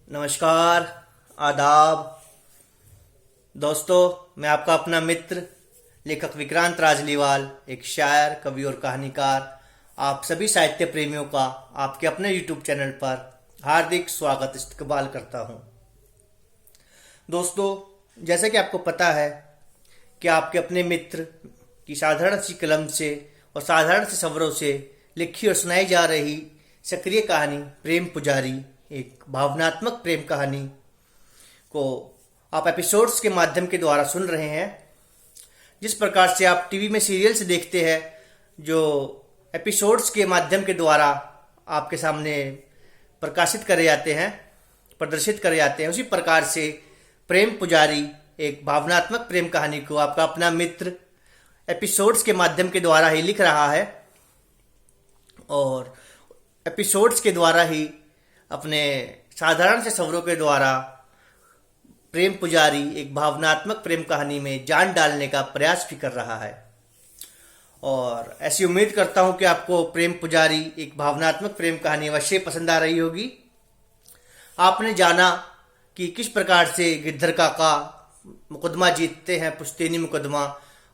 नमस्कार, आदाब दोस्तों। मैं आपका अपना मित्र लेखक विक्रांत राजलीवाल, एक शायर, कवि और कहानीकार, आप सभी साहित्य प्रेमियों का आपके अपने YouTube चैनल पर हार्दिक स्वागत इस्तकबाल करता हूं। दोस्तों, जैसे कि आपको पता है कि आपके अपने मित्र की साधारण सी कलम से और साधारण से सवरों से लिखी और सुनाई जा रही सक्रिय कहानी प्रेम पुजारी, एक भावनात्मक प्रेम कहानी को आप एपिसोड्स के माध्यम के द्वारा सुन रहे हैं। जिस प्रकार से आप टीवी में सीरियल्स देखते हैं, जो एपिसोड्स के माध्यम के द्वारा आपके सामने प्रकाशित करे जाते हैं, प्रदर्शित करे जाते हैं, उसी प्रकार से प्रेम पुजारी, एक भावनात्मक प्रेम कहानी को आपका अपना मित्र एपिसोड्स के माध्यम के द्वारा ही लिख रहा है और एपिसोड्स के द्वारा ही अपने साधारण से सवरों के द्वारा प्रेम पुजारी, एक भावनात्मक प्रेम कहानी में जान डालने का प्रयास भी कर रहा है। और ऐसी उम्मीद करता हूं कि आपको प्रेम पुजारी, एक भावनात्मक प्रेम कहानी अवश्य पसंद आ रही होगी। आपने जाना कि किस प्रकार से गिरधर काका मुकदमा जीतते हैं, पुश्तैनी मुकदमा,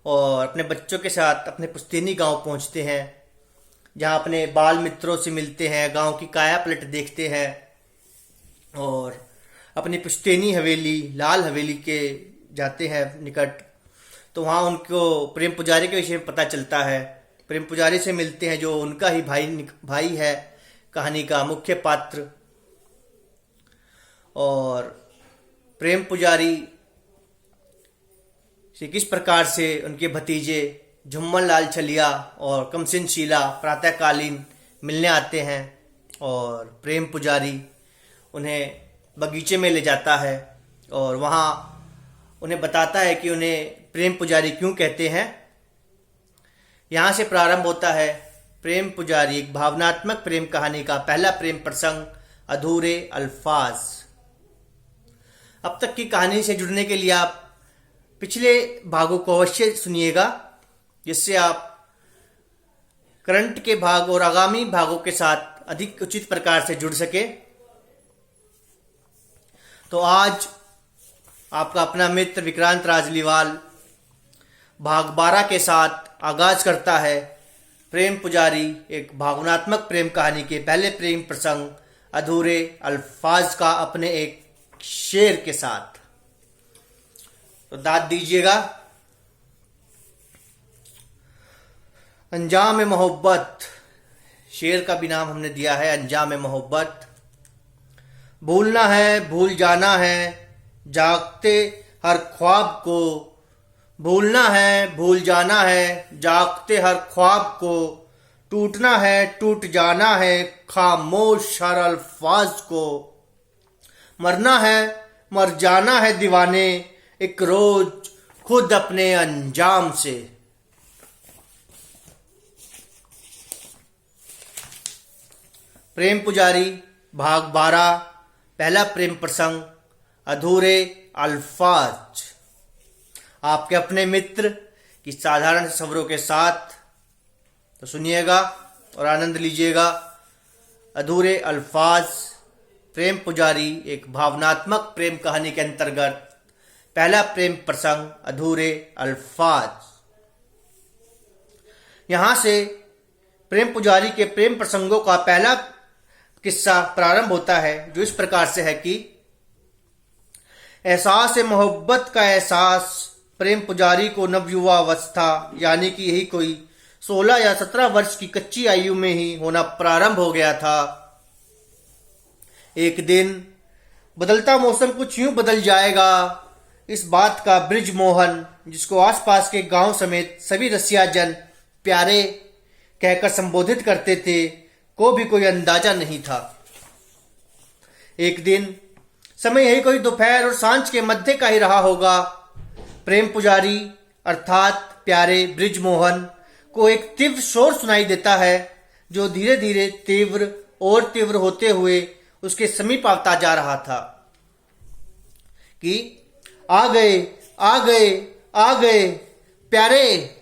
और अपने बच्चों के साथ अपने पुश्तैनी गांव पहुंचते हैं, जहां अपने बाल मित्रों से मिलते हैं, गांव की काया पलट देखते हैं और अपनी पुश्तैनी हवेली, लाल हवेली के जाते हैं निकट। तो वहाँ उनको प्रेम पुजारी के विषय में पता चलता है। प्रेम पुजारी से मिलते हैं, जो उनका ही भाई है कहानी का मुख्य पात्र। और प्रेम पुजारी से किस प्रकार से उनके भतीजे झुम्मन लाल छलिया और कमसिन शीला प्रातःकालीन मिलने आते हैं और प्रेम पुजारी उन्हें बगीचे में ले जाता है और वहाँ उन्हें बताता है कि उन्हें प्रेम पुजारी क्यों कहते हैं। यहाँ से प्रारंभ होता है प्रेम पुजारी, एक भावनात्मक प्रेम कहानी का पहला प्रेम प्रसंग, अधूरे अल्फाज। अब तक की कहानी से जुड़ने के लिए आप पिछले भागों को अवश्य सुनिएगा, जिससे आप करंट के भाग और आगामी भागों के साथ अधिक उचित प्रकार से जुड़ सके। तो आज आपका अपना मित्र विक्रांत राजलीवाल भाग 12 के साथ आगाज करता है प्रेम पुजारी, एक भावनात्मक प्रेम कहानी के पहले प्रेम प्रसंग, अधूरे अल्फाज का, अपने एक शेर के साथ। तो दाद दीजिएगा। अंजाम मोहब्बत, शेर का भी नाम हमने दिया है अंजाम मोहब्बत। भूलना है, भूल जाना है, जागते हर ख्वाब को। भूलना है, भूल जाना है, जागते हर ख्वाब को। टूटना है, टूट जाना है, खामोश हर अल्फाज को। मरना है, मर जाना है दीवाने, एक रोज खुद अपने अंजाम से। प्रेम पुजारी भाग 12, पहला प्रेम प्रसंग, अधूरे अल्फाज। आपके अपने मित्र की साधारण सवरों के साथ। तो सुनिएगा और आनंद लीजिएगा। अधूरे अल्फाज, प्रेम पुजारी, एक भावनात्मक प्रेम कहानी के अंतर्गत पहला प्रेम प्रसंग, अधूरे अल्फाज। यहां से प्रेम पुजारी के प्रेम प्रसंगों का पहला किस्सा प्रारंभ होता है, जो इस प्रकार से है कि एहसास मोहब्बत का एहसास प्रेम पुजारी को नवयुवा अवस्था, यानी कि यही कोई 16 या 17 वर्ष की कच्ची आयु में ही होना प्रारंभ हो गया था। एक दिन बदलता मौसम कुछ यूं बदल जाएगा, इस बात का ब्रिज मोहन, जिसको आसपास के गांव समेत सभी रसिया जन प्यारे कहकर संबोधित करते थे, को भी कोई अंदाजा नहीं था। एक दिन समय यही कोई दोपहर और सांझ के मध्य का ही रहा होगा। प्रेम पुजारी अर्थात प्यारे ब्रिजमोहन को एक तीव्र शोर सुनाई देता है, जो धीरे धीरे तीव्र और तीव्र होते हुए उसके समीप आता जा रहा था। कि आ गए, आ गए, आ गए प्यारे,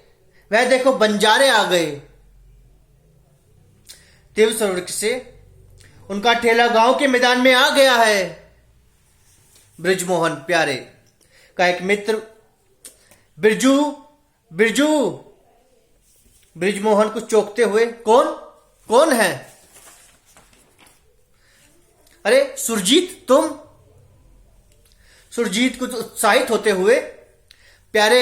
वह देखो बंजारे आ गए। तीव्र स्वर से उनका ठेला गांव के मैदान में आ गया है। बृजमोहन प्यारे का एक मित्र बिरजू बिरजू बृजमोहन को चौंकते हुए, कौन कौन है? अरे सुरजीत, तुम? सुरजीत कुछ उत्साहित होते हुए, प्यारे,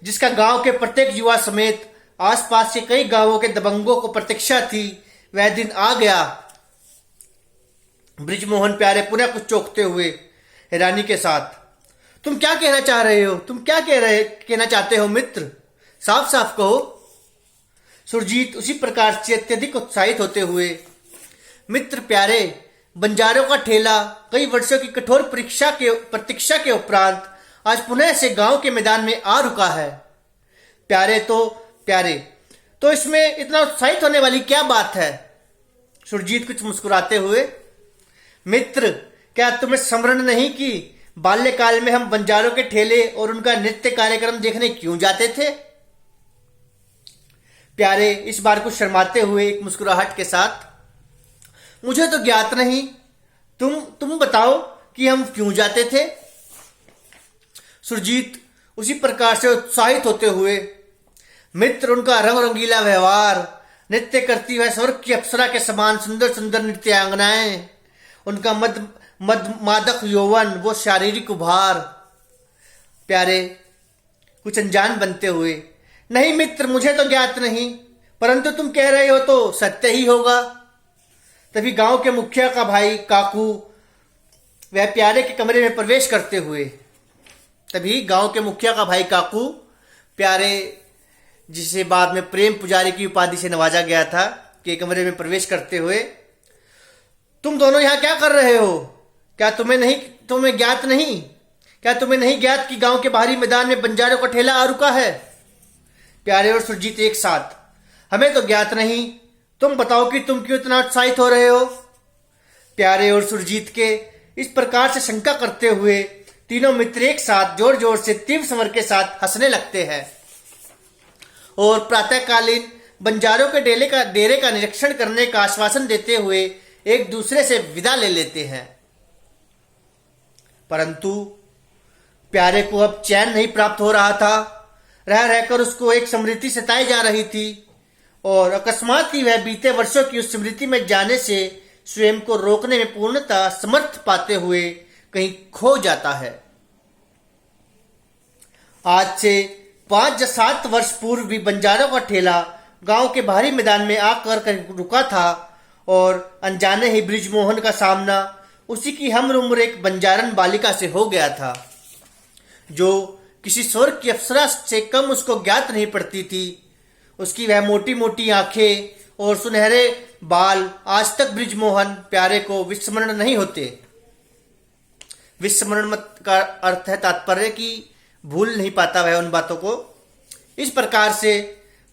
जिसका गांव के प्रत्येक युवा समेत आसपास के कई गांवों के दबंगों को प्रतीक्षा थी, वह दिन आ गया। बृजमोहन प्यारे पुनः कुछ चौंकते हुए हैरानी के साथ, तुम क्या कहना चाह रहे हो? तुम क्या कहना चाहते हो मित्र? साफ साफ कहो। सुरजीत उसी प्रकार से अत्यधिक उत्साहित होते हुए, मित्र प्यारे, बंजारों का ठेला कई वर्षों की कठोर प्रतीक्षा के उपरांत आज पुनः से गांव के मैदान में आ रुका है। प्यारे तो इसमें इतना उत्साहित होने वाली क्या बात है? सुरजीत कुछ मुस्कुराते हुए, मित्र, क्या तुम्हें स्मरण नहीं कि बाल्यकाल में हम बंजारों के ठेले और उनका नृत्य कार्यक्रम देखने क्यों जाते थे? प्यारे इस बार कुछ शर्माते हुए एक मुस्कुराहट के साथ, मुझे तो ज्ञात नहीं, तुम बताओ कि हम क्यों जाते थे? सुरजीत उसी प्रकार से उत्साहित होते हुए, मित्र, उनका रंग रंगीला व्यवहार, नृत्य करती हुए स्वर्ग की अप्सरा के समान सुंदर सुंदर नृत्यांगनाएं, उनका मादक यौवन, वो शारीरिक उभार। प्यारे कुछ अनजान बनते हुए, नहीं मित्र, मुझे तो ज्ञात नहीं, परंतु तुम कह रहे हो तो सत्य ही होगा। तभी गांव के मुखिया का भाई काकू वह प्यारे के कमरे में प्रवेश करते हुए, प्यारे, जिसे बाद में प्रेम पुजारी की उपाधि से नवाजा गया था, के कमरे में प्रवेश करते हुए, तुम दोनों यहाँ क्या कर रहे हो? क्या तुम्हें नहीं ज्ञात कि गांव के बाहरी मैदान में बंजारों का ठेला आ रुका है? प्यारे और सुरजीत एक साथ, हमें तो ज्ञात नहीं, तुम बताओ कि तुम क्यों इतना उत्साहित हो रहे हो? प्यारे और सुरजीत के इस प्रकार से शंका करते हुए तीनों मित्र एक साथ जोर जोर से तीव्र स्वर के साथ हंसने लगते हैं और प्रातःकालीन बंजारों के डेरे का निरीक्षण करने का आश्वासन देते हुए एक दूसरे से विदा ले लेते हैं। परंतु प्यारे को अब चैन नहीं प्राप्त हो रहा था। रह रहकर उसको एक स्मृति सताई जा रही थी और अकस्मात ही वह बीते वर्षों की उस स्मृति में जाने से स्वयं को रोकने में पूर्णतः समर्थ पाते हुए कहीं खो जाता है। आज से 5 या 7 वर्ष पूर्व भी बंजारों का ठेला गांव के बाहरी मैदान में आकर रुका था और अनजाने ही बृजमोहन का सामना उसी की हमउम्र एक बंजारन बालिका से हो गया था, जो किसी स्वर्ग की अप्सरा से कम उसको ज्ञात नहीं पड़ती थी। उसकी वह मोटी मोटी आंखें और सुनहरे बाल आज तक बृजमोहन प्यारे को विस्मरण नहीं होते। विस्मरण मत का अर्थ है तात्पर्य की भूल नहीं पाता वह उन बातों को। इस प्रकार से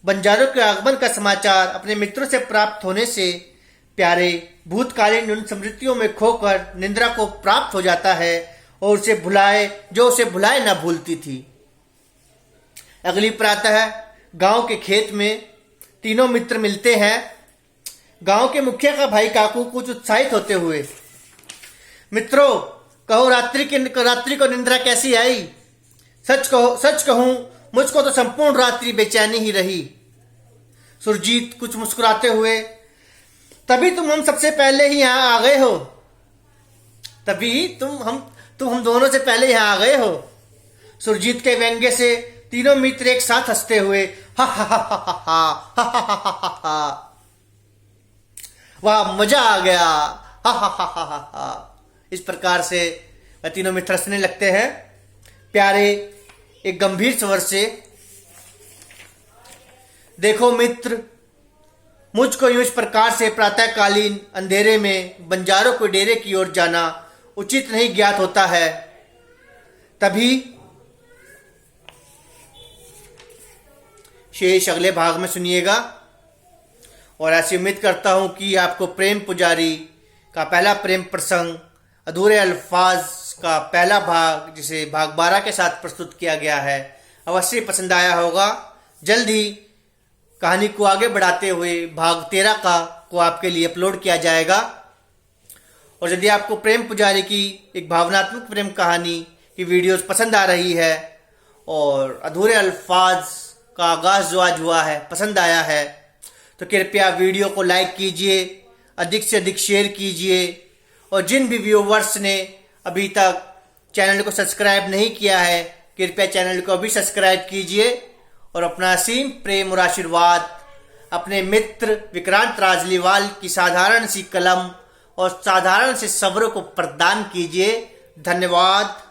बंजारों के आगमन का समाचार अपने मित्रों से प्राप्त होने से प्यारे भूतकालीन उन स्मृतियों में खोकर निंद्रा को प्राप्त हो जाता है और उसे भुलाए न भूलती थी। अगली प्रातः गांव के खेत में तीनों मित्र मिलते हैं। गांव के मुखिया का भाई काकू कुछ उत्साहित होते हुए, मित्रों, कहो रात्रि को निंद्रा कैसी आई? सच कहूं, मुझको तो संपूर्ण रात्रि बेचैनी ही रही। सुरजीत कुछ मुस्कुराते हुए, तभी तुम हम सबसे पहले ही यहाँ आ गए हो। तभी तुम हम दोनों से पहले यहाँ आ गए हो। सुरजीत के व्यंग्य से तीनों मित्र एक साथ हंसते हुए हा हा हा हा हा हा हा हा हा, वाह मजा आ गया, हा हा हा हा हा। इस प्रकार से तीनों मित्र हंसने लगते हैं। प्यारे एक गंभीर स्वर से, देखो मित्र, मुझको यूं इस प्रकार से प्रातःकालीन अंधेरे में बंजारों को डेरे की ओर जाना उचित नहीं ज्ञात होता है। तभी शेष अगले भाग में सुनिएगा और ऐसी उम्मीद करता हूं कि आपको प्रेम पुजारी का पहला प्रेम प्रसंग अधूरे अल्फाज का पहला भाग, जिसे भाग 12 के साथ प्रस्तुत किया गया है, अवश्य पसंद आया होगा। जल्द ही कहानी को आगे बढ़ाते हुए भाग 13 को आपके लिए अपलोड किया जाएगा। और यदि आपको प्रेम पुजारी की एक भावनात्मक प्रेम कहानी की वीडियोस पसंद आ रही है और अधूरे अल्फाज का आगाज जो आज हुआ है पसंद आया है, तो कृपया वीडियो को लाइक कीजिए, अधिक से अधिक शेयर कीजिए और जिन भी व्यूवर्स ने अभी तक चैनल को सब्सक्राइब नहीं किया है, कृपया चैनल को अभी सब्सक्राइब कीजिए और अपना असीम प्रेम और आशीर्वाद अपने मित्र विक्रांत राजलीवाल की साधारण सी कलम और साधारण से सब्र को प्रदान कीजिए। धन्यवाद।